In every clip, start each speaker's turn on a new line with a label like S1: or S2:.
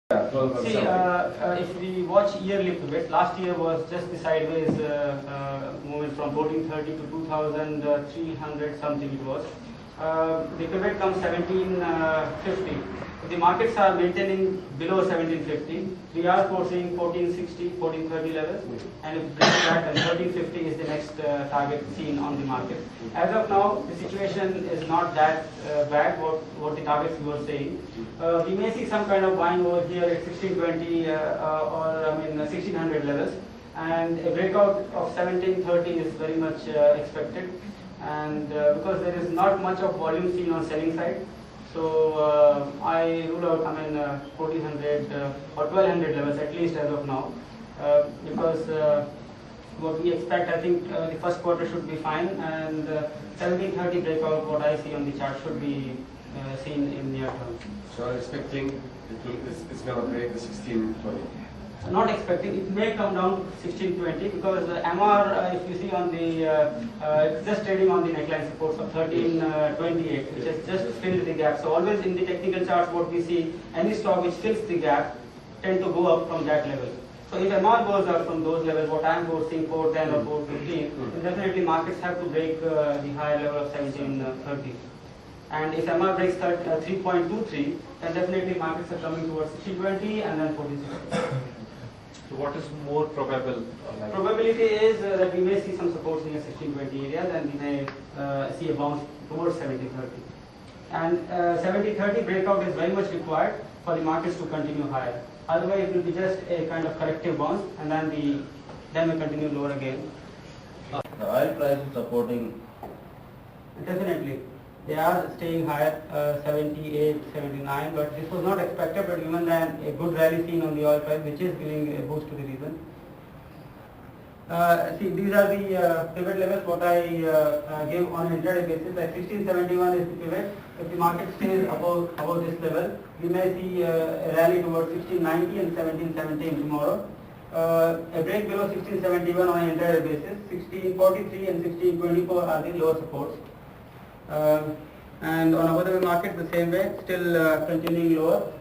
S1: See, if we watch yearly pivot, last year was just the sideways movement from 1430 to 2300 something it was. The pivot comes 1750. The markets are maintaining below 1750. We are foreseeing 1460, 1430 levels, and if we break that, then 1350 is the next target seen on the market. As of now, the situation is not that bad. What the targets we were saying. We may see some kind of buying over here at 1620 or 1600 levels, and a breakout of 1730 is very much expected. And because there is not much of volume seen on selling side, so I rule out 1400 or 1200 levels at least as of now, because what we expect, I think the first quarter should be fine, and 1730 breakout, what I see on the chart, should be seen in near term.
S2: So I'm expecting it's going to break the 1620.
S1: Not expecting, it may come down to 1620 because MR, if you see on the, it's just trading on the neckline supports of 1328, which has just filled the gap. So always in the technical charts, what we see, any stock which fills the gap tend to go up from that level. So if MR goes up from those levels, what I am foreseeing 410 or 415, then definitely markets have to break the higher level of 1730. And if MR breaks 3.23, then definitely markets are coming towards 1620 and then 1460.
S3: So what is more probable?
S1: Probability is that we may see some supports near 1620 areas, and we may see a bounce towards 1730. And 1730 breakout is very much required for the markets to continue higher. Otherwise, it will be just a kind of corrective bounce, and then we continue lower again.
S4: The oil price is supporting.
S1: Definitely. They are staying higher, 78, 79, but this was not expected, but even then a good rally seen on the oil price, which is giving a boost to the reason. See, these are the pivot levels, what I gave on an intraday basis. Like 1671 is the pivot. If the market stays above this level, we may see a rally towards 1690 and 1717 tomorrow. A break below 1671 on an intraday basis. 1643 and 1624 are the lower supports. And on Abu Dhabi market the same way, still continuing lower.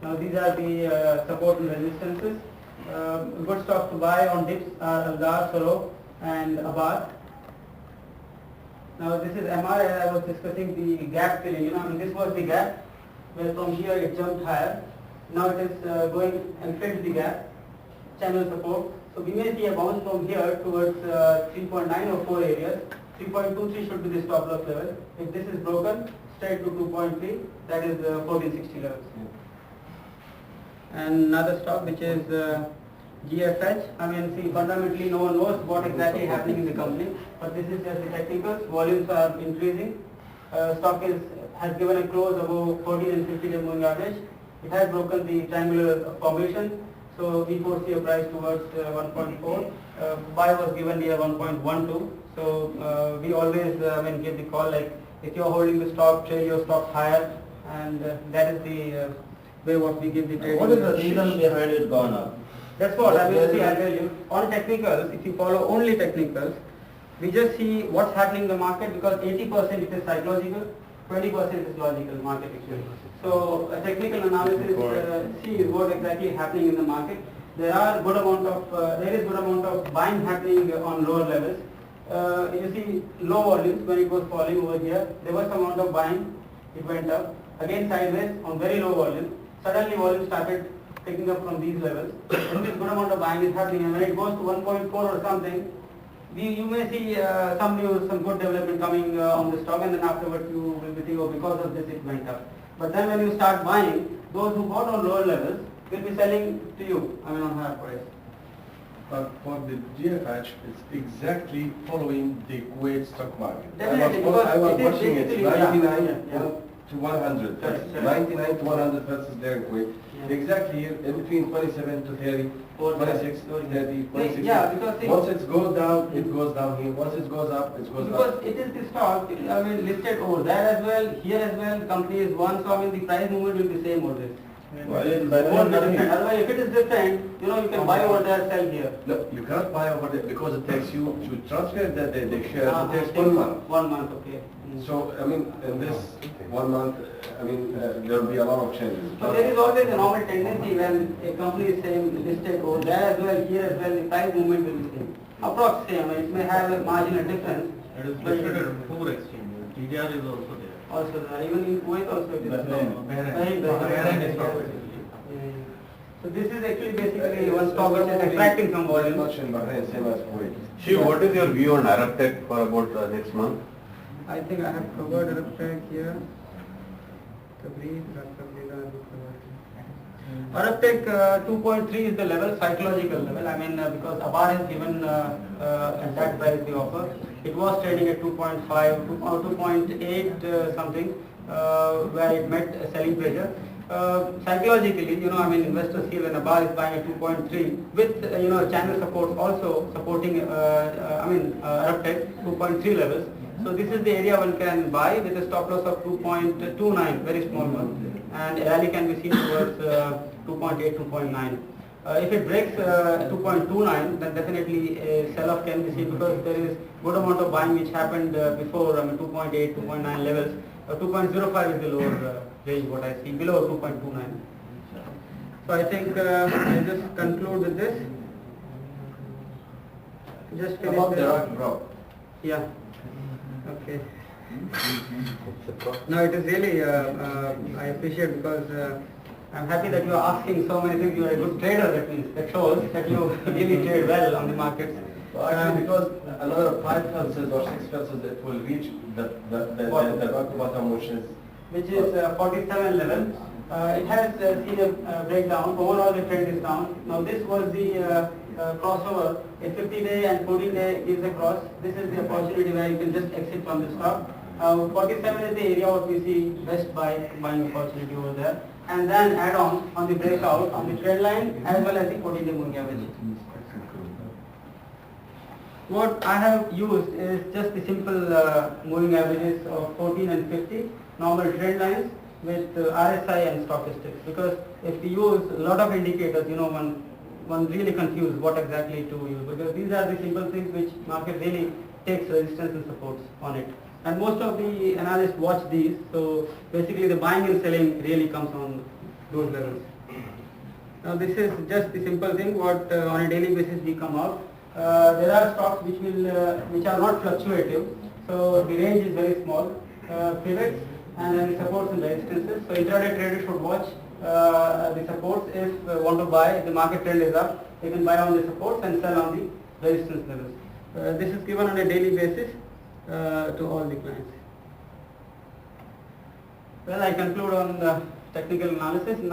S1: Now these are the support and resistances. Good stocks to buy on dips are Algar, Soro and Abad. Now this is MR, as I was discussing the gap filling. This was the gap where from here it jumped higher. Now it is going and filled the gap, channel support. So we may see a bounce from here towards 3.9 or 4 areas. 3.23 should be the stop loss level. If this is broken, straight to 2.3, that is 1460 levels. And another stock which is GFH. See, fundamentally no one knows what exactly happening in the company, but this is just the technicals. Volumes are increasing. Stock has given a close above 14 and 50 day moving average. It has broken the triangular formation, so we foresee a price towards 1.4. Buy was given near 1.12. So we always give the call, like if you are holding the stock, trade your stock higher, and that is the way what we give the trade.
S4: What is the reason behind it gone up?
S1: That's what I will see. I'll tell you. On technicals, if you follow only technicals, we just see what's happening in the market, because 80% it is psychological, 20% is logical market actually. So a technical analysis see what exactly is happening in the market. There is good amount of buying happening on lower levels. You see low volumes when it was falling over here. There was some amount of buying. It went up again sideways on very low volume. Suddenly volume started picking up from these levels. And this good amount of buying is happening, and when it goes to 1.4 or something, you may see some news, some good development coming on the stock, and then afterwards you will be thinking, oh, because of this it went up. But then when you start buying, those who bought on lower levels will be selling to you, on higher price.
S2: But for the GFH, it's exactly following the Kuwait stock market.
S1: Definitely,
S2: I was
S1: it is
S2: watching it,
S1: basically,
S2: 99
S1: yeah.
S2: to 100,
S1: Correct.
S2: 99 to 100 versus there in Kuwait.
S1: Yeah.
S2: Exactly here, in between 27 to 30, 26, 30, 26.
S1: Yeah, because
S2: once it goes down, it goes down here. Once it goes up, it goes
S1: because
S2: up.
S1: it is the stock, listed over there as well, here as well, the company is one, so the price movement will be same over this.
S4: Well, it
S1: Won't be
S4: nothing.
S1: different. Otherwise, if it is different, you can buy over there, sell here.
S2: No, you cannot buy over there because it takes you to transfer the share. It takes 1 month.
S1: 1 month, okay.
S2: So, I mean, in this 1 month, I mean, there will be a lot of changes.
S1: So there is always a normal tendency when a company is saying listed over there as well, here as well, the price movement will be same. Approx same, it may have a marginal difference.
S5: It is
S1: but
S5: listed at 4 exchanges. TDR is also there.
S1: Also there, even in Kuwait also it is.
S4: Bahrain.
S1: Bahrain.
S5: Bahrain is not.
S1: Yeah. So this is actually basically one stock which is attracting some
S2: Very
S1: volume.
S2: much in Bahrain, same as Kuwait.
S6: Shiv, what is your view on Arab Tech for about next month?
S1: I think I have covered Arab here. Arab Tech 2.3 is the level, psychological level. I mean, because Abar has given at that price the offer. It was trading at 2.5, 2.8 something, where it met selling pressure. Psychologically, I mean, investors feel when Abar is buying at 2.3 with, channel support also supporting, Arab Tech 2.3 levels. So this is the area one can buy with a stop loss of 2.29, very small one, and a rally can be seen towards 2.8, 2.9. If it breaks 2.29, then definitely a sell-off can be seen because there is good amount of buying which happened before 2.8, 2.9 levels. 2.05 is the lower range what I see, below 2.29. So I think I'll just conclude with this. Just finish
S2: About the
S1: this.
S2: Iraq drop.
S1: Yeah. Okay. No, it is really, I appreciate because I'm happy that you are asking so many things. You are a good trader, that means. That shows that you really trade well on the markets.
S2: Well, actually, because another 5 pulses or 6 pulses, it will reach the rock bottom, which is
S1: 47 level. It has seen a breakdown. Overall, the trend is down. Now, this was the crossover. A 50-day and 14-day gives a cross. This is the opportunity where you can just exit from the stock. 47 is the area what we see best buying opportunity over there. And then add on the breakout on the trend line as well as the 14-day moving average. What I have used is just the simple moving averages of 14 and 50, normal trend lines with RSI and stochastics. Because if we use a lot of indicators, one really confused what exactly to use, because these are the simple things which market really takes resistance and supports on it. And most of the analysts watch these, so basically the buying and selling really comes on those levels. Now this is just the simple thing what on a daily basis we come out. There are stocks which are not fluctuative, so the range is very small, pivots and then supports and resistances. So intraday traders should watch the supports. If want to buy, the market trend is up, they can buy on the supports and sell on the resistance levels. This is given on a daily basis to all the clients. Well, I conclude on the technical analysis.